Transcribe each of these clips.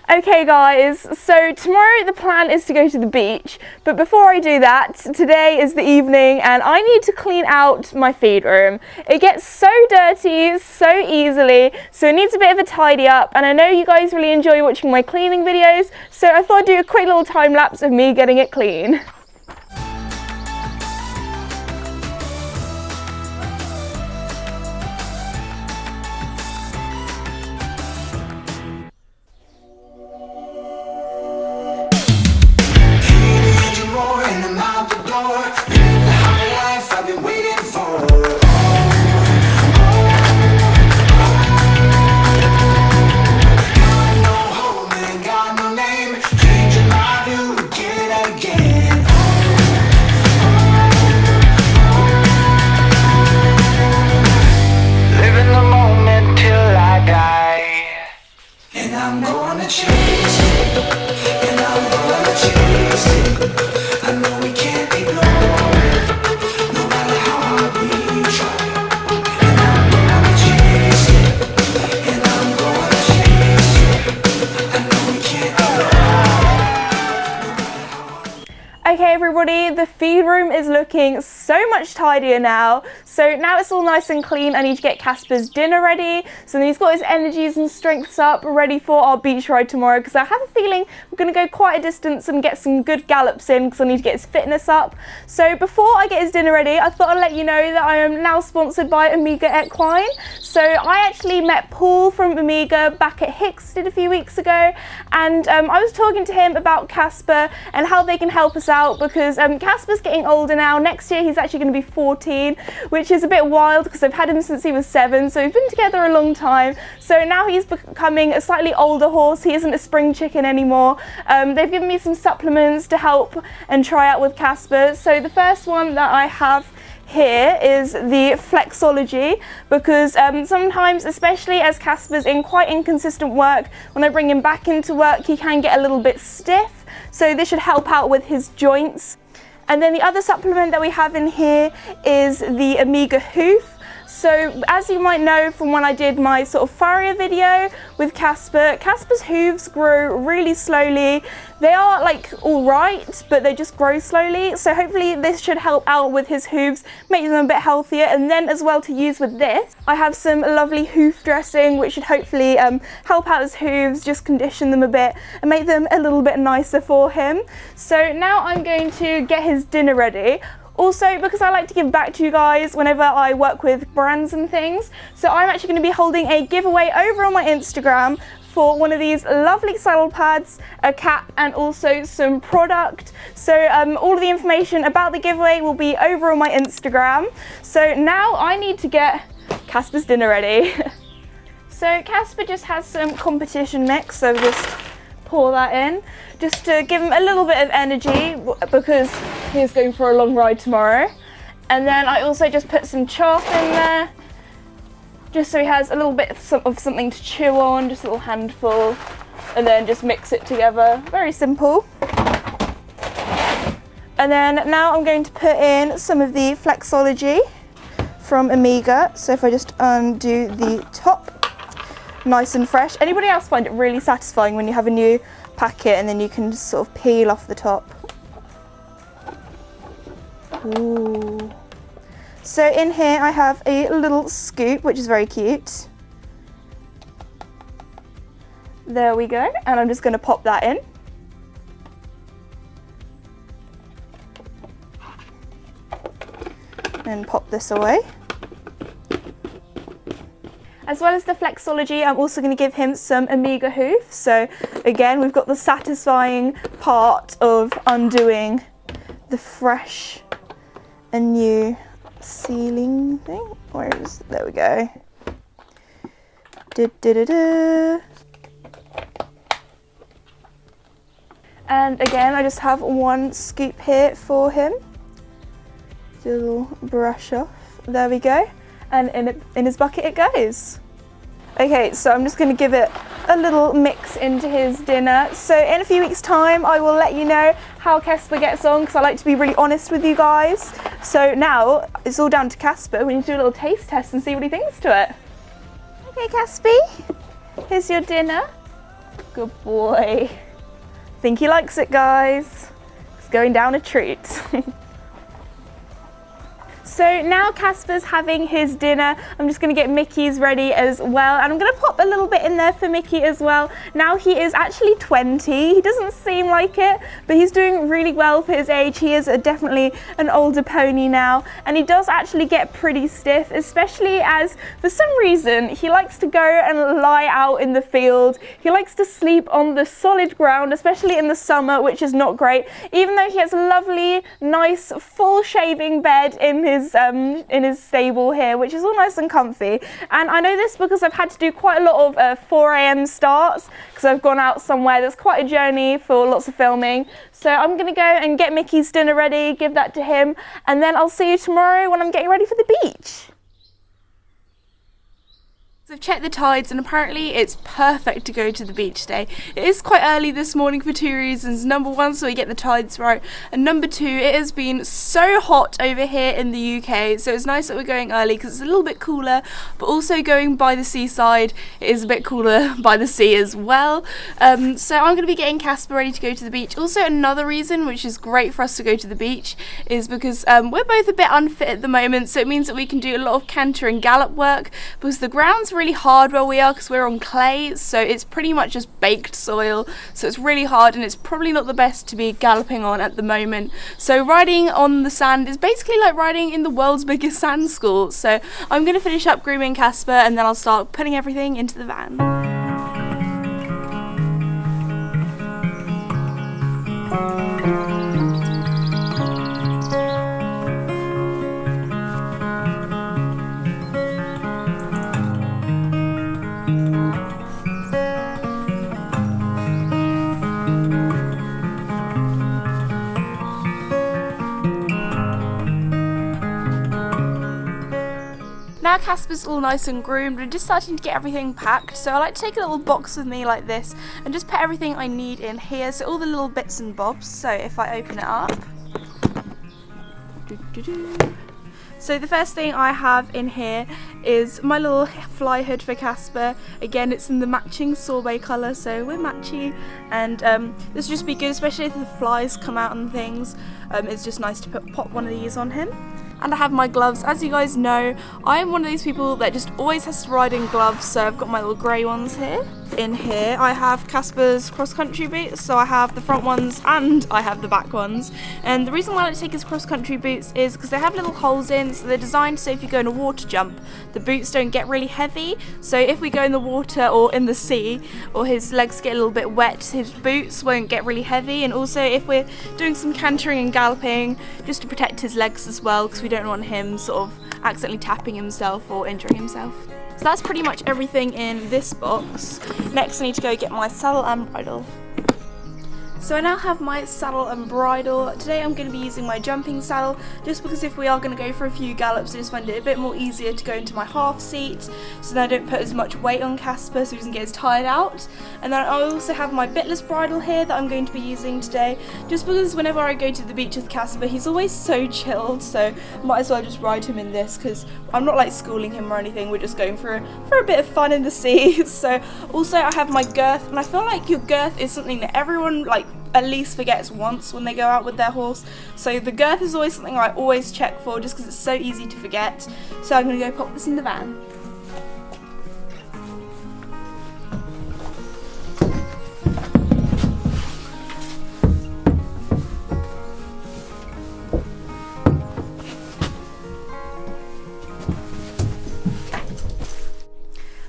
Okay guys, so tomorrow the plan is to go to the beach, but before I do that, today is the evening and I need to clean out my feed room. It gets so dirty so easily, so it needs a bit of a tidy up, and I know you guys really enjoy watching my cleaning videos, so I thought I'd do a quick little time lapse of me getting it clean. Okay everybody, the feed room is looking so much tidier now. So now it's all nice and clean. I need to get Casper's dinner ready. So then he's got his energies and strengths up, ready for our beach ride tomorrow, because I have a feeling we're going to go quite a distance and get some good gallops in, because I need to get his fitness up. So before I get his dinner ready, I thought I'd let you know that I am now sponsored by Omega Equine. So I actually met Paul from Omega back at Hicksted a few weeks ago, and I was talking to him about Casper and how they can help us out, because Casper's getting older now. Next year he's actually going to be 14, which is a bit wild because I've had him since he was 7, so we've been together a long time. So now he's becoming a slightly older horse. He isn't a spring chicken anymore. They've given me some supplements to help and try out with Casper. So the first one that I have here is the Flexology, because sometimes, especially as Casper's in quite inconsistent work, when I bring him back into work he can get a little bit stiff, so this should help out with his joints. And then the other supplement that we have in here is the Omega Hoof. So as you might know from when I did my sort of farrier video with Casper, Casper's hooves grow really slowly. They are like alright, but they just grow slowly. So hopefully this should help out with his hooves, make them a bit healthier. And then as well, to use with this, I have some lovely hoof dressing, which should hopefully help out his hooves, just condition them a bit and make them a little bit nicer for him. So now I'm going to get his dinner ready. Also, because I like to give back to you guys whenever I work with brands and things, so I'm actually going to be holding a giveaway over on my Instagram for one of these lovely saddle pads, a cap, and also some product. So all of the information about the giveaway will be over on my Instagram. So now I need to get Casper's dinner ready. So Casper just has some competition mix, so just pour that in, just to give him a little bit of energy, because he's going for a long ride tomorrow. And then I also just put some chaff in there, just so he has a little bit of something to chew on, just a little handful, and then just mix it together. Very simple. And then now I'm going to put in some of the Flexology from Omega. So if I just undo the top, nice and fresh. Anybody else find it really satisfying when you have a new packet and then you can just sort of peel off the top? Ooh. So in here I have a little scoop, which is very cute. There we go, and I'm just going to pop that in. And pop this away. As well as the Flexology, I'm also going to give him some Omega Hoof. So again, we've got the satisfying part of undoing the fresh and new sealing thing. Where is, there we go. And again, I just have one scoop here for him. Do a little brush off. There we go. And in his bucket it goes. Okay, so I'm just going to give it a little mix into his dinner. So in a few weeks' time, I will let you know how Casper gets on, because I like to be really honest with you guys. So now it's all down to Casper. We need to do a little taste test and see what he thinks to it. Okay, Casper, here's your dinner. Good boy. I think he likes it, guys. He's going down a treat. So now Casper's having his dinner. I'm just going to get Mickey's ready as well. And I'm going to pop a little bit in there for Mickey as well. Now he is actually 20. He doesn't seem like it, but he's doing really well for his age. He is definitely an older pony now. And he does actually get pretty stiff, especially as for some reason he likes to go and lie out in the field. He likes to sleep on the solid ground, especially in the summer, which is not great. Even though he has a lovely, nice, full shaving bed in his stable here, which is all nice and comfy. And I know this because I've had to do quite a lot of 4 a.m. starts because I've gone out somewhere that's quite a journey for lots of filming. So I'm going to go and get Mickey's dinner ready, give that to him, and then I'll see you tomorrow when I'm getting ready for the beach. So I've checked the tides and apparently it's perfect to go to the beach today. It is quite early this morning for 2 reasons. Number 1, so we get the tides right, and number 2, it has been so hot over here in the UK, so it's nice that we're going early because it's a little bit cooler, but also going by the seaside, it is a bit cooler by the sea as well. So I'm going to be getting Casper ready to go to the beach. Also another reason, which is great for us to go to the beach, is because we're both a bit unfit at the moment, so it means that we can do a lot of canter and gallop work because the ground's really hard where we are because we're on clay, so it's pretty much just baked soil, so it's really hard and it's probably not the best to be galloping on at the moment. So riding on the sand is basically like riding in the world's biggest sand school. So I'm going to finish up grooming Casper and then I'll start putting everything into the van. Now Casper's all nice and groomed, we're just starting to get everything packed, so I like to take a little box with me like this and just put everything I need in here, so all the little bits and bobs. So if I open it up, so the first thing I have in here is my little fly hood for Casper. Again, it's in the matching sorbet colour, so we're matchy, and this will just be good, especially if the flies come out and things. It's just nice to pop one of these on him. And I have my gloves. As you guys know, I am one of these people that just always has to ride in gloves, so I've got my little grey ones here. In here I have Casper's cross-country boots, so I have the front ones and I have the back ones. And the reason why I like to take his cross-country boots is because they have little holes in, so they're designed so if you go in a water jump, the boots don't get really heavy. So if we go in the water or in the sea, or his legs get a little bit wet, his boots won't get really heavy. And also if we're doing some cantering and galloping, just to protect his legs as well, because we don't want him sort of accidentally tapping himself or injuring himself. So that's pretty much everything in this box. Next I need to go get my saddle and bridle. So I now have my saddle and bridle. Today I'm going to be using my jumping saddle, just because if we are going to go for a few gallops, I just find it a bit more easier to go into my half seat, so then I don't put as much weight on Casper so he doesn't get as tired out. And then I also have my bitless bridle here that I'm going to be using today, just because whenever I go to the beach with Casper, he's always so chilled, so might as well just ride him in this, because I'm not like schooling him or anything, we're just going for a bit of fun in the sea. So also I have my girth, and I feel like your girth is something that everyone like at least forgets once when they go out with their horse. So the girth is always something I always check for, just because it's so easy to forget. So I'm going to go pop this in the van.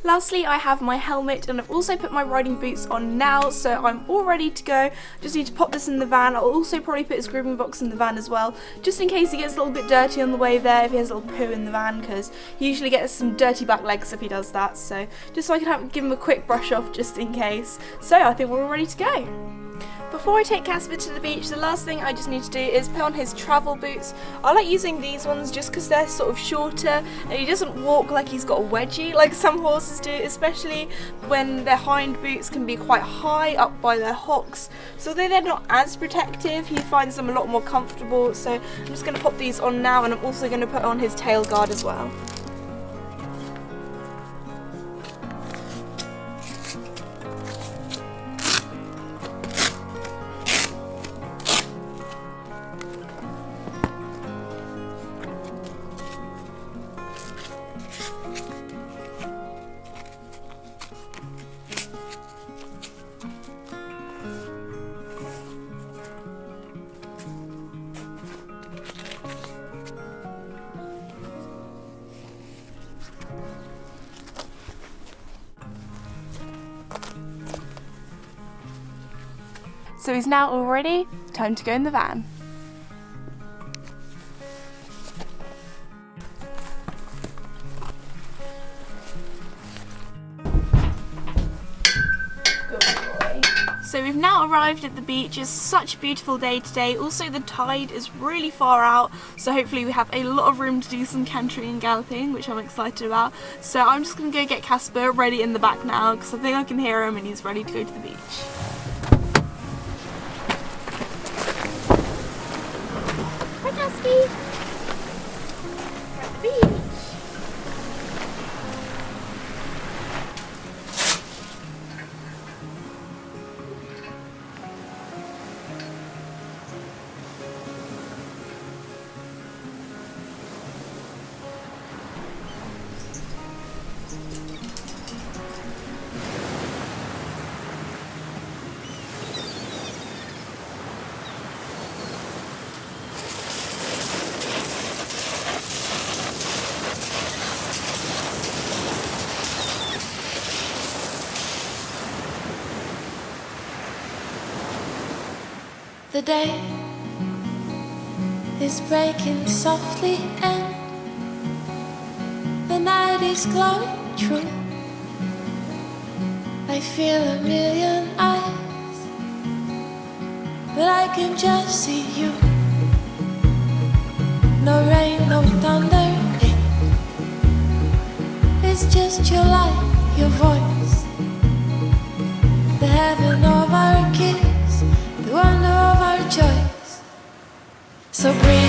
Lastly, I have my helmet, and I've also put my riding boots on now, so I'm all ready to go. Just need to pop this in the van. I'll also probably put his grooming box in the van as well, just in case he gets a little bit dirty on the way there, if he has a little poo in the van, because he usually gets some dirty back legs if he does that, so just so I can give him a quick brush off just in case. So I think we're all ready to go. Before I take Casper to the beach, the last thing I just need to do is put on his travel boots. I like using these ones just because they're sort of shorter and he doesn't walk like he's got a wedgie like some horses do, especially when their hind boots can be quite high up by their hocks. So although they're not as protective, he finds them a lot more comfortable. So I'm just going to pop these on now, and I'm also going to put on his tail guard as well. So he's now all ready, time to go in the van. So we've now arrived at the beach. It's such a beautiful day today. Also the tide is really far out, so hopefully we have a lot of room to do some cantering and galloping, which I'm excited about. So I'm just going to go get Casper ready in the back now because I think I can hear him and he's ready to go to the beach. Hi Casper! We're at the beach. The day is breaking softly and the night is glowing true. I feel a million eyes, but I can just see you. No rain, no thunder, it's just your light, your voice, the heaven of our kiss, the wonder of our choice. So breathe.